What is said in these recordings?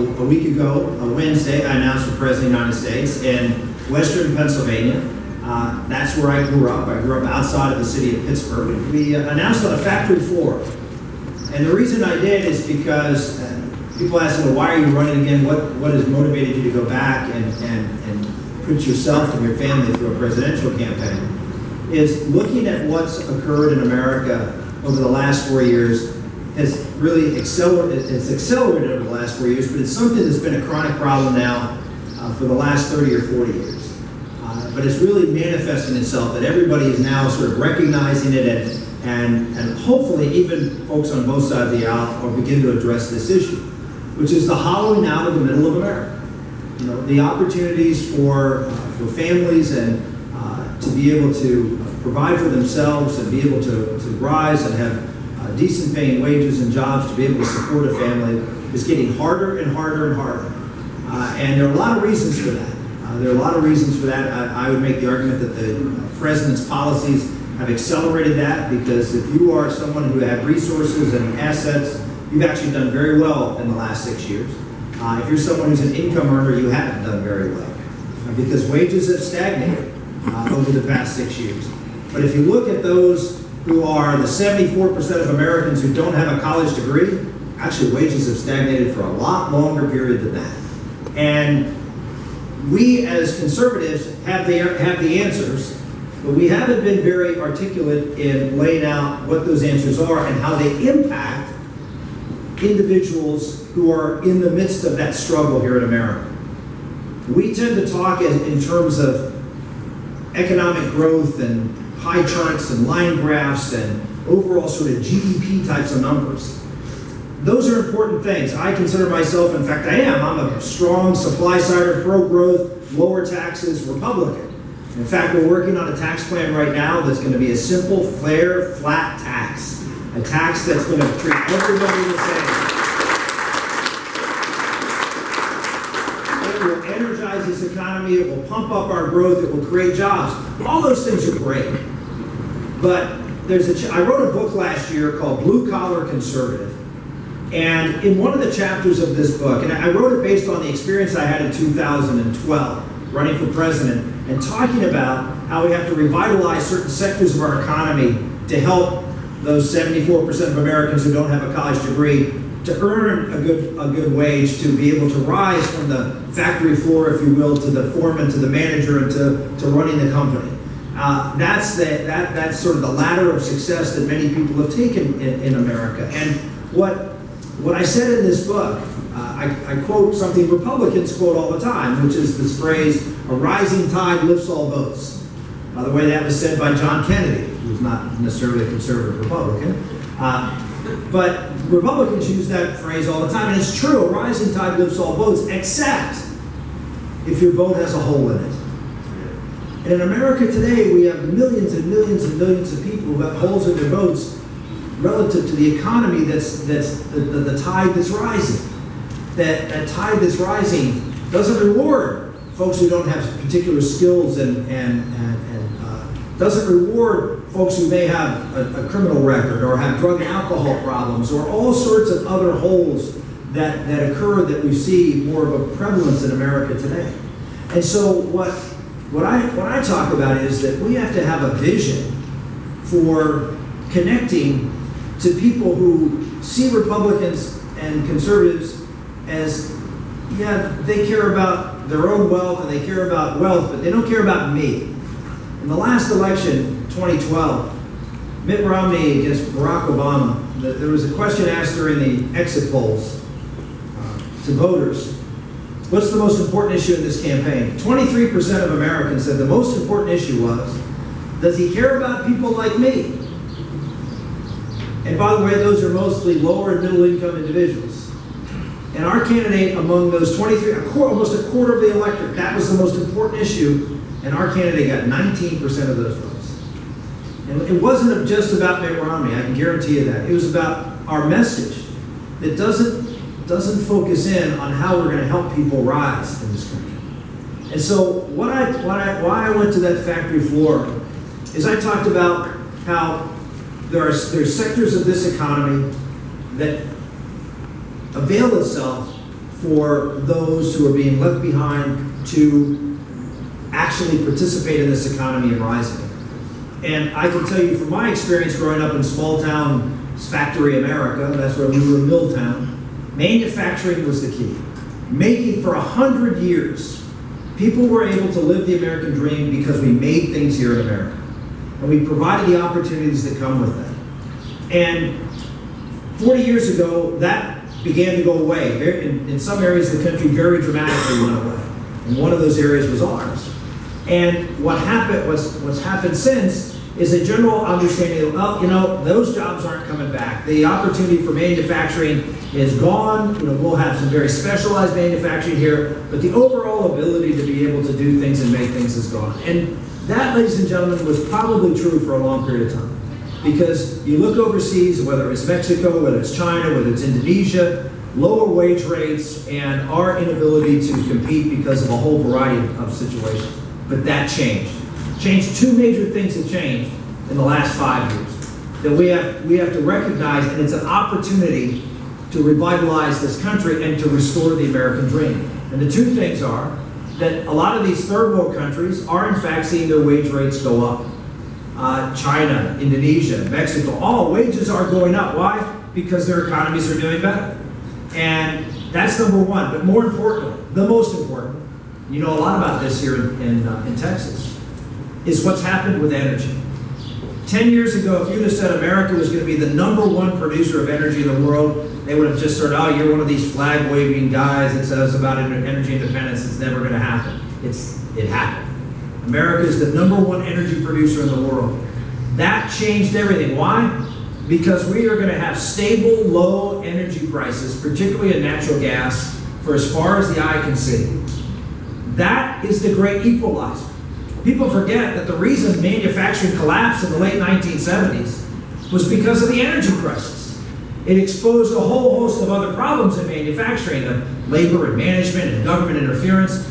a week ago, a Wednesday, I announced for President of the United States in Western Pennsylvania. That's where I grew up. I grew up outside of the city of Pittsburgh. We announced on a factory floor. And the reason I did is because people ask me, why are you running again? What has motivated you to go back and put yourself and your family through a presidential campaign? Is looking at what's occurred in America over the last 4 years has really accelerated. It's accelerated over the last 4 years, but it's something that's been a chronic problem now for the last 30 or 40 years. But it's really manifesting itself that everybody is now sort of recognizing it and hopefully even folks on both sides of the aisle will begin to address this issue, which is the hollowing out of the middle of America. You know, the opportunities for families and to be able to provide for themselves and be able to rise and have decent paying wages and jobs to be able to support a family is getting harder and harder and harder. And there are a lot of reasons for that. I would make the argument that the president's policies have accelerated that, because if you are someone who had resources and assets, you've actually done very well in the last 6 years. If you're someone who's an income earner, you haven't done very well because wages have stagnated over the past 6 years. But if you look at those who are the 74% of Americans who don't have a college degree, actually wages have stagnated for a lot longer period than that. And we as conservatives have the answers, but we haven't been very articulate in laying out what those answers are and how they impact individuals who are in the midst of that struggle here in America. We tend to talk in terms of economic growth and pie charts and line graphs and overall sort of GDP types of numbers. Those are important things. I consider myself, in fact I'm a strong supply-sider, pro-growth, lower taxes Republican. In fact, we're working on a tax plan right now that's going to be a simple, fair, flat tax. A tax that's going to treat everybody the same. It will energize this economy, it will pump up our growth, it will create jobs. All those things are great. But I wrote a book last year called Blue Collar Conservative. And in one of the chapters of this book, and I wrote it based on the experience I had in 2012, running for president, and talking about how we have to revitalize certain sectors of our economy to help those 74% of Americans who don't have a college degree to earn a good wage, to be able to rise from the factory floor, if you will, to the foreman, to the manager, and to running the company. That's sort of the ladder of success that many people have taken in America. And what I said in this book, I quote something Republicans quote all the time, which is this phrase, "A rising tide lifts all boats." By the way, that was said by John Kennedy, who's not necessarily a conservative Republican. But Republicans use that phrase all the time, and it's true, a rising tide lifts all boats, except if your boat has a hole in it. And in America today, we have millions and millions and millions of people who have holes in their boats relative to the economy that's the tide that's rising. That tide that's rising doesn't reward folks who don't have particular skills and doesn't reward folks who may have a criminal record or have drug and alcohol problems or all sorts of other holes that occur that we see more of a prevalence in America today. And so what I talk about is that we have to have a vision for connecting to people who see Republicans and conservatives as, yeah, they care about their own wealth and they care about wealth, but they don't care about me. In the last election, 2012, Mitt Romney against Barack Obama, there was a question asked during the exit polls to voters, what's the most important issue in this campaign? 23% of Americans said the most important issue was, does he care about people like me? And by the way, those are mostly lower and middle income individuals. And our candidate among those 23, almost a quarter of the electorate, that was the most important issue, and our candidate got 19% of those votes. And it wasn't just about Mitt Romney, I can guarantee you that. It was about our message that doesn't focus in on how we're going to help people rise in this country. And so why I went to that factory floor is I talked about how there's sectors of this economy that avail itself for those who are being left behind to actually participate in this economy and rise in it. And I can tell you from my experience growing up in small town factory America, that's where we were in Milltown, manufacturing was the key. Making for 100 years, people were able to live the American dream because we made things here in America. And we provided the opportunities that come with that. And 40 years ago, that began to go away. In some areas of the country, very dramatically went away. And one of those areas was ours. And what's happened since is a general understanding of, well, you know, those jobs aren't coming back. The opportunity for manufacturing is gone. You know, we'll have some very specialized manufacturing here, but the overall ability to be able to do things and make things is gone. And that, ladies and gentlemen, was probably true for a long period of time. Because you look overseas, whether it's Mexico, whether it's China, whether it's Indonesia, lower wage rates and our inability to compete because of a whole variety of situations. But that changed. Two major things have changed in the last 5 years that we have to recognize, and it's an opportunity to revitalize this country and to restore the American dream. And the two things are that a lot of these third world countries are in fact seeing their wage rates go up. China, Indonesia, Mexico, all wages are going up. Why? Because their economies are doing better. And that's number one. But more importantly, the most important, you know a lot about this here in Texas, is what's happened with energy. 10 years ago, if you'd have said America was going to be the #1 producer of energy in the world, they would have just said, oh, you're one of these flag-waving guys that says about energy independence, it's never going to happen. It happened. America is the #1 energy producer in the world. That changed everything. Why? Because we are going to have stable, low energy prices, particularly in natural gas, for as far as the eye can see. That is the great equalizer. People forget that the reason manufacturing collapsed in the late 1970s was because of the energy crisis. It exposed a whole host of other problems in manufacturing, the labor and management and government interference,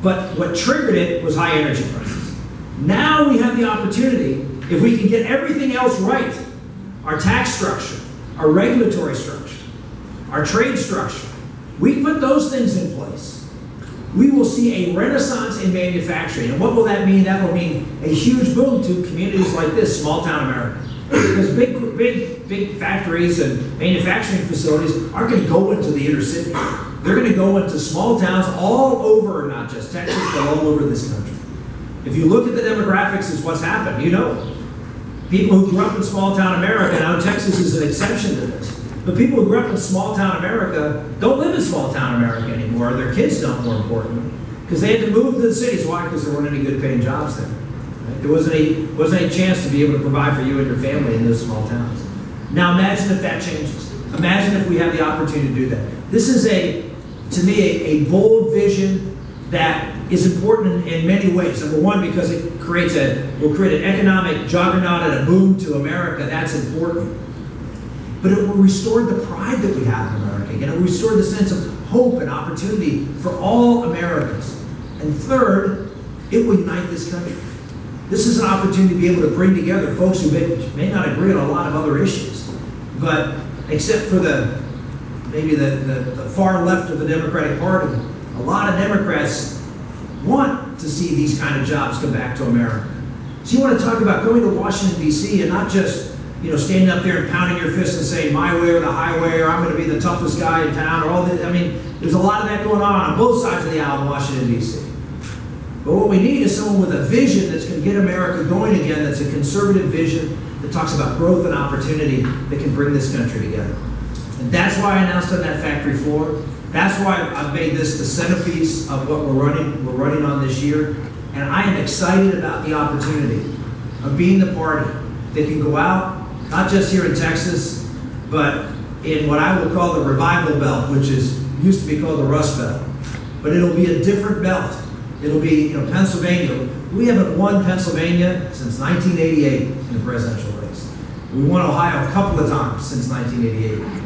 but what triggered it was high energy prices. Now we have the opportunity, if we can get everything else right, our tax structure, our regulatory structure, our trade structure, we put those things in place, we will see a renaissance in manufacturing. And what will that mean? That will mean a huge boom to communities like this, small town America. Because big factories and manufacturing facilities aren't going to go into the inner city. They're going to go into small towns all over, not just Texas, but all over this country. If you look at the demographics, it's what's happened. You know, people who grew up in small town America, now Texas is an exception to this. But people who grew up in small town America don't live in small town America anymore. Their kids don't, more importantly, because they had to move to the cities. Why? Because there weren't any good paying jobs there. Right? There wasn't any chance to be able to provide for you and your family in those small towns. Now imagine if that changes. Imagine if we have the opportunity to do that. This is to me, a bold vision that is important in many ways. Number one, because it will create an economic juggernaut and a boom to America. That's important. But it will restore the pride that we have in America. Again, it will restore the sense of hope and opportunity for all Americans. And third, it will unite this country. This is an opportunity to be able to bring together folks who may not agree on a lot of other issues, but except for maybe the far left of the Democratic Party, a lot of Democrats want to see these kind of jobs come back to America. So you want to talk about going to Washington, D.C. and not just standing up there and pounding your fist and saying my way or the highway, or I'm going to be the toughest guy in town, or all this. I mean, there's a lot of that going on both sides of the aisle in Washington, D.C. But what we need is someone with a vision that's going to get America going again, that's a conservative vision that talks about growth and opportunity that can bring this country together. And that's why I announced on that factory floor. That's why I've made this the centerpiece of what we're running on this year. And I am excited about the opportunity of being the party that can go out, not just here in Texas, but in what I would call the revival belt, which used to be called the Rust Belt. But it'll be a different belt. It'll be, Pennsylvania. We haven't won Pennsylvania since 1988 in the presidential race. We won Ohio a couple of times since 1988.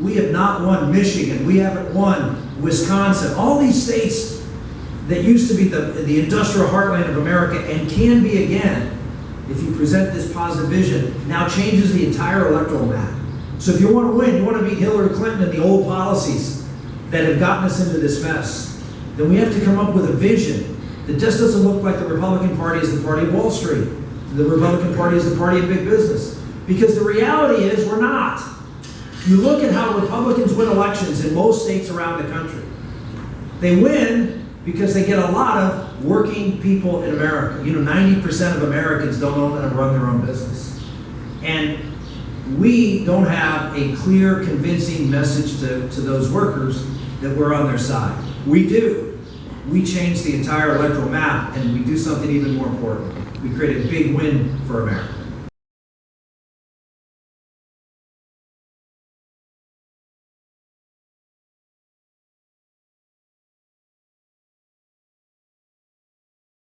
We have not won Michigan. We haven't won Wisconsin. All these states that used to be the industrial heartland of America and can be again, if you present this positive vision, now changes the entire electoral map. So if you want to win, you want to beat Hillary Clinton and the old policies, that have gotten us into this mess, then we have to come up with a vision that just doesn't look like the Republican Party is the party of Wall Street. The Republican Party is the party of big business. Because the reality is we're not. You look at how Republicans win elections in most states around the country. They win because they get a lot of working people in America. 90% of Americans don't own and run their own business. And we don't have a clear, convincing message to those workers that we're on their side. We do. We change the entire electoral map, and we do something even more important. We create a big win for America.